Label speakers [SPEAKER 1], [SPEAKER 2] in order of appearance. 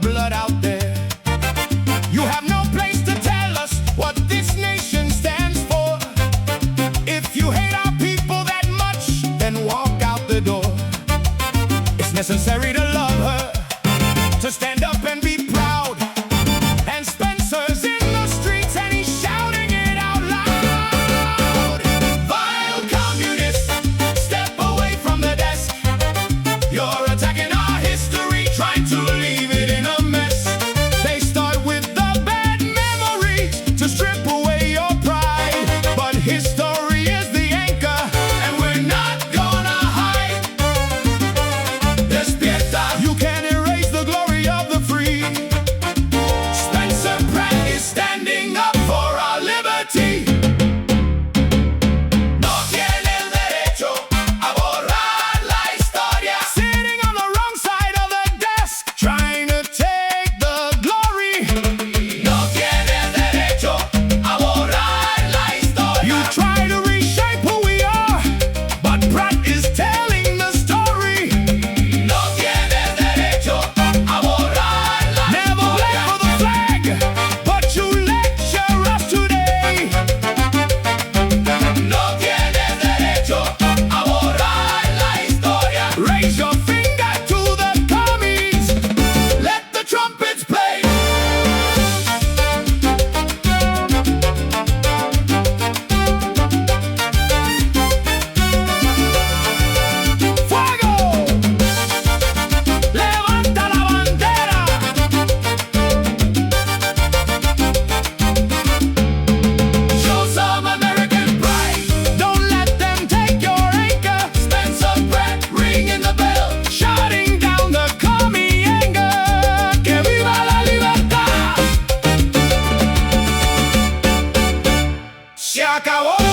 [SPEAKER 1] blood out there. You have no place to tell us what this nation stands for. If you hate our people that much, then walk out the door. It's necessary to love her, to stand up and be proud. And Spencer's in the streets and he's shouting it out loud. Vile communists, step away from the desk. You're attacking our history, trying to leave it in a mess. They start with the bad memories to strip away your pride. But history is the anchor, and we're not gonna hide. Despierta, you can't erase the glory of the free. Spencer Pratt is standing up for our liberty. No tiene el derecho a borrar la historia. Sitting on the wrong side of the desk, trying to take the glory. No tiene el derecho a borrar la historia. You try to reshape who we are, but Pratt is telling the story. No tiene el derecho a borrar la historia. Never left for the flag, but you lecture us today. No tiene el derecho a borrar la historia. Raise your finger to the commies. Let the trumpets play. Fuego! Levanta la bandera. Show some American pride. Don't let them take your anchor. Spencer Pratt ringing the bell, shutting down the commie anger. Que viva la libertad. Se acabó.